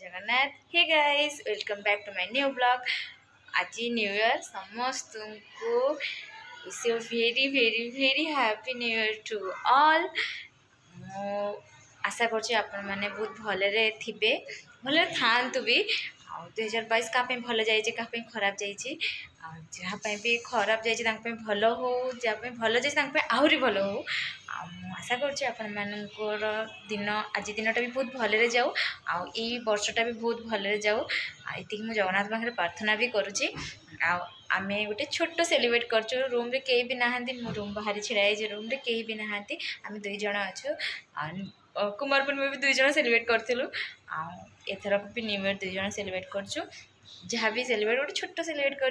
Jagannath. Hey guys, welcome back to my new blog. आज new year समस्त को wish you very very very happy new year to all. मो आशा करछि आपण माने बहुत भलरे थिबे, भलरे थांतु भी। आ 2022 का भल जाइए क्या खराब जाइए जहाँ भी खराब जाइए भल हो जहाँ भल जाइए आहरी भल हो। आशा करछि आपण मानकर दिन आज दिनटा भी बहुत भलरे जाऊ आई वर्षटा भी बहुत भलरे जाऊ। ये मुझे जगन्नाथ पाखे प्रार्थना भी करुँची। आमे गोटे छोट सेलिब्रेट कर रूम रे कहीं भी नहांती मो रूम बाहर छिड़ाई रूम रे कहीं भी नहांती आम 2 जण अच्छु। कुमार पूर्णिमा भी 2 जण सेलिब्रेट करूँ एथरक भी न्यू ईयर 2 जण सेलिब्रेट कर जहाँ भी सेलिब्रेट गोटे छोट सेलिब्रेट कर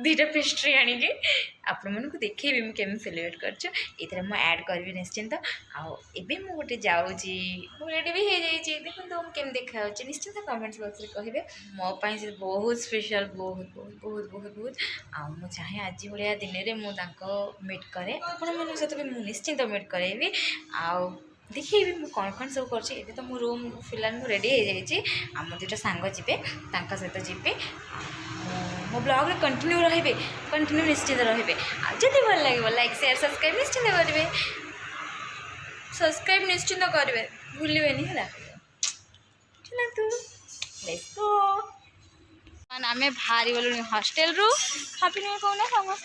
2टा पेस्ट्री आनिकी आपण मानक देखी मुझे सेलिब्रेट कर मुझे ऐड करी निश्चिंत। आबे मु गोटे जाऊँगी रेडी भी हो जाइए देखो तो केम देखा निश्चिंत कमेंट्स बॉक्स में कहे मोपाई से बहुत स्पेशल बहुत बहुत बहुत बहुत बहुत मु चाहे आज भाया दिन में मुझे मीट करे आपण सहित भी निश्चिंत मीट करेबी देखिए मुझे कौन कौन सब कर तो मो रूम फिलहाल मुझे रेडी हो जाइए। आम 2टा सांग जीवे सहित जीवे मो ब्लॉग रे कंटिन्यू रहिबे कंटिन्यू निश्चित रहिबे। जदि भल लगे लाइक शेयर सब्सक्राइब निश्चित करेंगे सब्सक्राइब निश्चित करेंगे भूलेनि है चलतु लेट्स गो। आमे बाहरी गलु हॉस्टेल रु हैप्पी न्यू ईयर कहना समस्त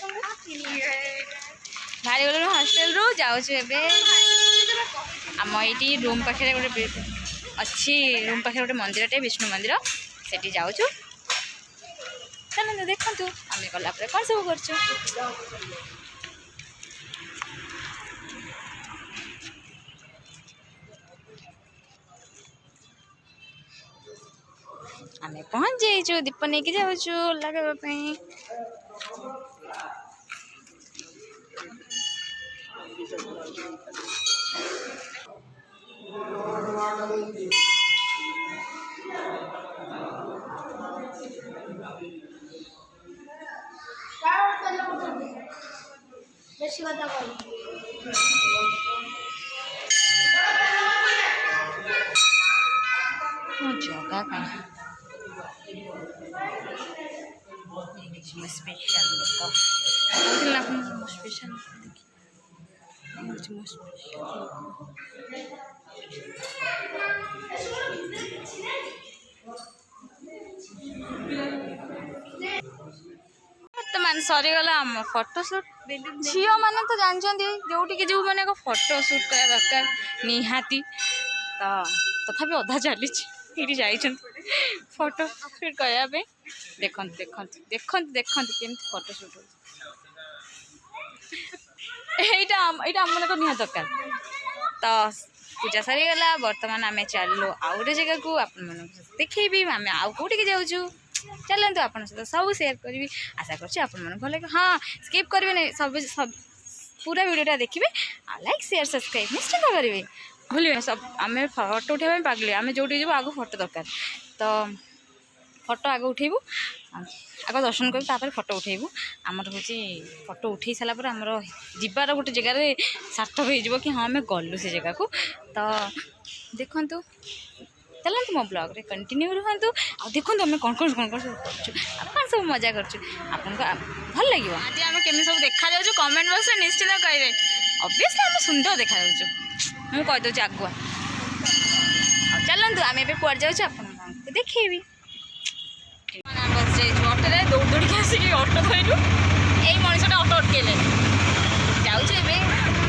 बाहरी गलु हॉस्टेल रु जाउछु एबे आम ये रूम पाखे गोटे अच्छी रूम पाखे गोटे मंदिरटे विष्णु मंदिर सेठी जाउछु। चलो देखु आम गला कौन सब कर आम पहुँच जाइए दीप नहीं कि जाऊँ लगाई जगह कहीं स्पेशल स्पेशल बर्तमान सरीगला आम फोटोशूट झील मैंने तो जानते जो जो मैंने फोटोशूट करा दरकार निहाती तो तथापि अधा चली फोटो शूट करने देखते देखते देखते देखते केमती फोटोशूट होटा आम निहा दरकार तो पूजा सरीगला बर्तमान आम चलो आउ गोटे जगह को आपण देखी आम आउ कौटी जाऊँ चलते आप सब शेयर करी आशा कर भल लगे। हाँ स्किप करेंगे नहीं सब पूरा वीडियोटा देखिए लाइक शेयर सब्सक्राइब निश्चित करेंगे भूल सब आम फोटो उठाई पागल आम जो जीव आग फोटो दरकार तो फोटो आग उठेबू आग दर्शन कर फोटो उठेबू आमर हूँ फोटो उठे सारापर आमर जीवार गोटे जगार सार्थक हो कि हाँ आम गलु से जगह को तो देखु चलते मो ब्लॉग रे कंटिन्यू रुहतु देखो आम कौन कौन कौन कौन सब कर सब मजा कर भल लगे आज आम केमी सब देखा जाऊँ कमेंट बॉक्स में निश्चित कहे ऑब्वियसली आम सुंदर देखा मुझे कहीदे आगुआ चलतु आम ए कुआड़ जाऊँ आप देखेबी बस जाइए अटोरे दौड़ दौड़ी आसिक अटो धरलु यही मनीषटा अटो अटकेले जाऊँ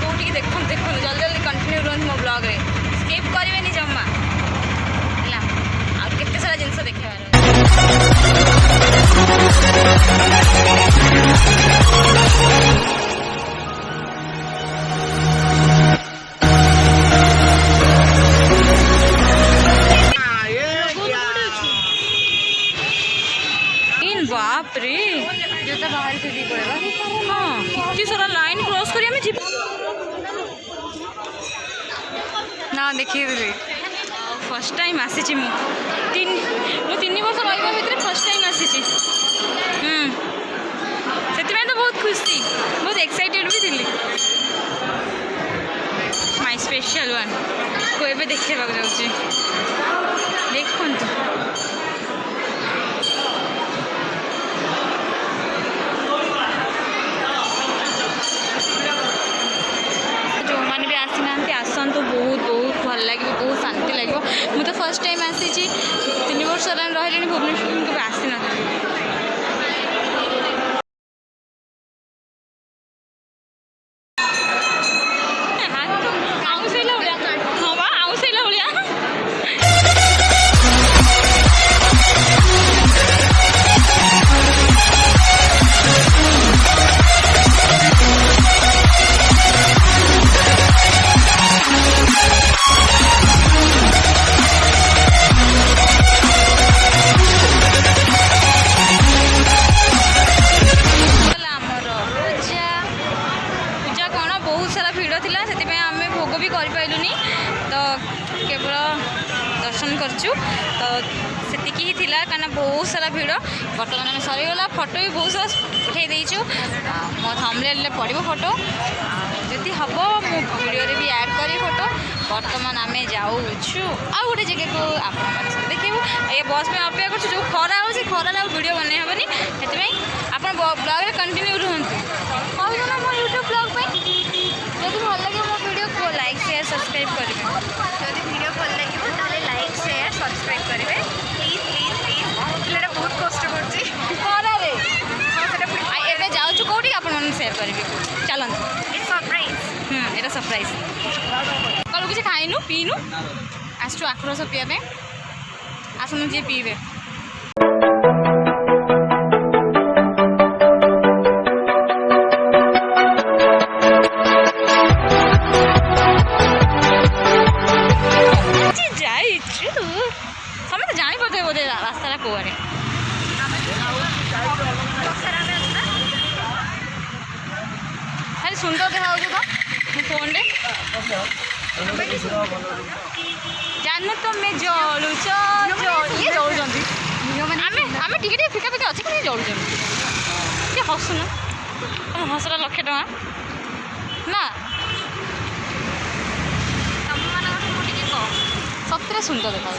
कौटी देखो देखो जल्दी जल्दी कंटिन्यू रुहतु मो ब्लॉग रे स्किप करेंगे जमा केते सारा जिनस देखेबार बाप रे जो बाहर से भी पड़ेगा। हाँ कितनी सारा लाइन क्रॉस करिए हमें ना देखिए फर्स्ट टाइम आसी 3 वर्ष रहा भर फर्स्ट टाइम आसी से तो बहुत खुशी बहुत एक्साइटेड भी थी माय स्पेशल वन को एबे देखा जाऊँ देख तो सेतिकी ही थिला काना बहुत सारा भिड़ बर्तमान आम सरीगला फोटो भी बहुत सारा उठे देचु मो थंबनेल पड़ो फोटो जदि हम वीडियो भी ऐड करी फोटो बर्तमान आम जाऊँ आ गोटे जगह को आप देखू ये बस में अपेक्षा कर जो खरा हो खरार वीडियो बन हेनी से आप ब्लॉग में कंटिन्यू रुहतु कहूँ ना मो यूट्यूब ब्लॉग जब भल लगे मो वीडियो को लाइक शेयर सब्सक्राइब करेंगे जब वीडियो भल लगे तो लाइक शेयर सब्सक्राइब करेंगे प्लीज प्लीज प्लीज पिलाटा बहुत कष्ट करछी खरारे एबे जाउछु कोठी आपन मन शेयर करेंगे चलंतु इट्स सरप्राइज एटा सरप्राइज कल किसी खाइनु पीनु आसु आखरस पिया पे आसनु जे पीबे समस्त जानी पड़ते बोधे रास्ता कौड़े खाली सुंदर देखा तो फोन जानू तुम्हें जलुच ये जलुंट आम टे फिका फिका अच्छे कि जलुं हसुन तुम हसला 1,00,000 टଙ୍କା ना सतरे सुंदर देखा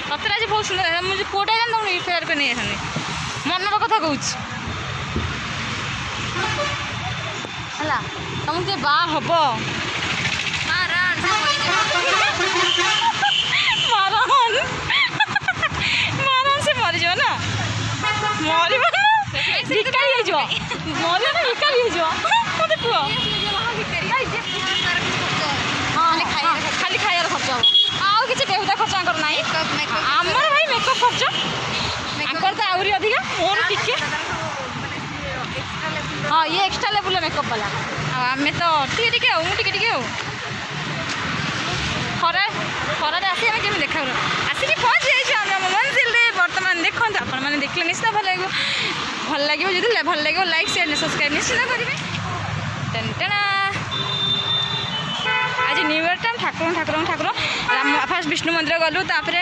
सतरे आज बहुत सुंदर मुझे कोटा तुम फेयर पे नहीं आसनी मनर कथा कहूँ है तुमको बा हम मारन से मरीज ना मर बिकाई मर ना बिकाई मत कह खाली खाइबार खर्च हम आउ कि बेहुदा खर्च ना आमर भाई मेकअप खर्च आंकर तो आहरी अधिका मोर टिके हाँ ये एक्स्ट्रा लेवल मेकअप वाला आम तो टिके खरा खरारे आसी आम केमी देखा आसिक पहुँच जाइए मंजिल बर्तमान देखते आपण मैंने देखले निश्चित भल लगे जो भल लगे लाइक शेयर सब्सक्राइब निश्चित करेंगे टेना आज new year time Thakur fast Vishnu मंदिर गलु तापर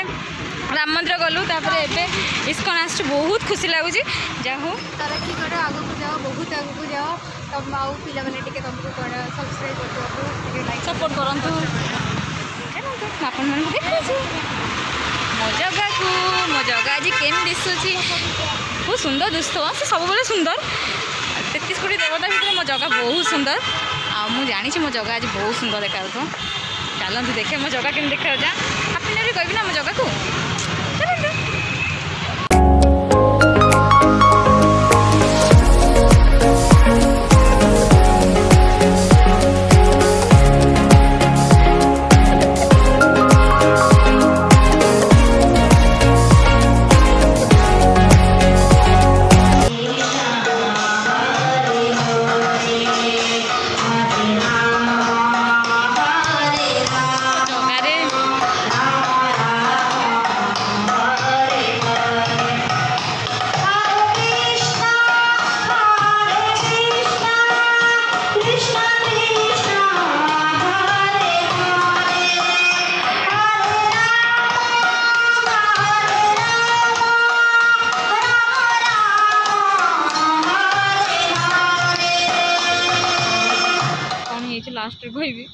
राम मंदिर गलु तापर एबे इस्कन आस बहुत खुशी लगुच जाऊ तरक्की कर आग को जाओ बहुत आग को जाओ तब आउ पिला माने टिके तुमको सब्सक्राइब कर लाइक सपोर्ट करंतु आपण मन देखु मो जगह आज केम दिशुची बहुत सुंदर दुष्ट से सब बेले सुंदर 33 कोटी देवता भितर मो जगह बहुत सुंदर मुझे जानी मो जगह आज बहुत सुंदर देखा चलते देखे मो जगह केम देखा जा हैप्पी न्यू ईयर कहबी ना मो जगह को चलते लास्ट कहबी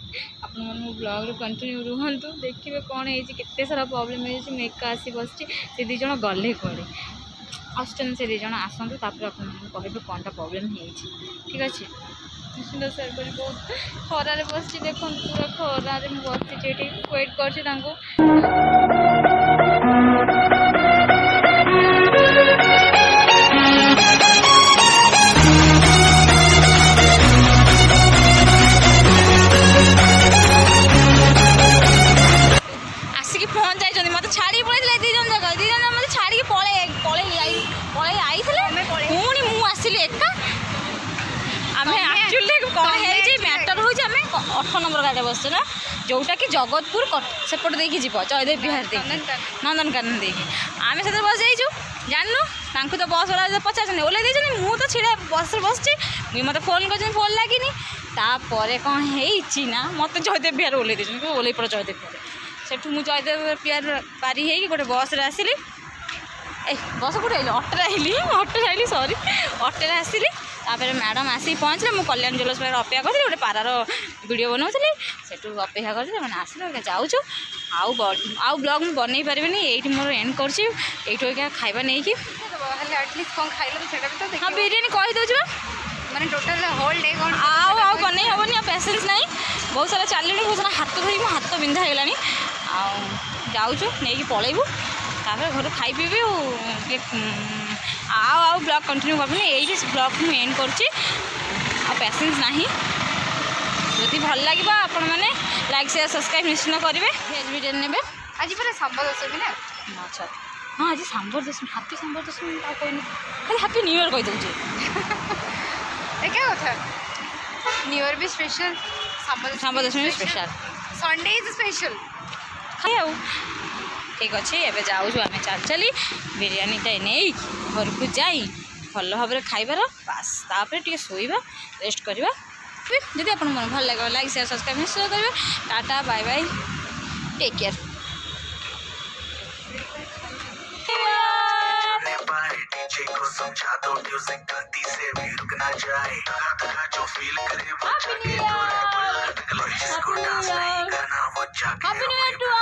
आपण मो ब्लॉग कंटिन्यू रुहतु देखिए कौन है सारा प्रॉब्लम है मेका आसी बस से दीज गले कड़े आसुन से दीज आसतु तापर आप कहे कौनटा प्रॉब्लम है ठीक अच्छे निश्चित सेयार कर बहुत खरारे बस देखो पूरा खरारे बस वेट कर अठ नंबर गाड़ी बस ना जोटा कि जगतपुर सेपट देखिए जीव जयदेव विहार देखिए नंदनकानन देखिए आम से बस जाइचु जानू तो बस वाला पचार ओल्लै देते मुझे तो छिड़ा बस बस मत फोन कर फोन लगे तापर कौन है ना मत जयदेव विहार ओल्लै देते ओल्लै पड़ जयदेव विहार सेठू मुझे जयदेव पियार पारी है गोटे बस रे आसिली ए बस कौटे आइली ऑटो आइली सॉरी ऑटो आसिली तापर मैडम आसिक पहुँचले मुझे कल्याण ज्वेलर्स पाखे अपेक्षा करी गोटे पारार वीडियो बनाऊली सेठू अपेक्षा कर मैंने आसिल जाऊँ आउ ब्लॉग मुझे बनई पारे ये मोर एंड कर खाଇବା नहीं कि एटलिस्ट कौन खाइल तो सेटा भी तो हाँ बिरियानी कही दूँ माने टोटल होल डे कौन आउ बनई हेनी आ पेसेंस नहीं बहुत सारा चलनी बहुत सारा हाथ धोई मो हाथ बिंधा होगा जाऊँ नहीं पलैबू तापर घर खाई पीबी आउ ब्लॉग कंटिन्यू करनी ये ब्लॉग मुझे एंड करुँच पेसेंस नहीं जदि भल लगे आपण मैंने लाइक शेयर सब्सक्राइब निश्चित करेंगे भेज बिरियानी ने आज पूरा सांबर दशमी ना अच्छा हाँ आज सांबर दशमी हापी सांबर दशमी कहनी खाली हापी न्यू ईयर कही दूचे क्या कथा न्यू ईयर भी स्पेशल सांबर दशमी भी स्पेशल संडे इज स्पेशल खाई आउ ठीक अच्छे एवं जाऊँ आम चल चली बिरियानीटा नहीं घर को जाई भल भाव में खाइबार बास तापर टे शोवा रेस्ट करवा जदि आप मन भल लगे लाइक शेयर सब्सक्राइब निश्चय करेंगे tata bye bye take care को समझा दो म्यूजिक गलती से भी रुक ना जाए जो फील करे वो जाके तो जिसको डांस नहीं करना वो जाके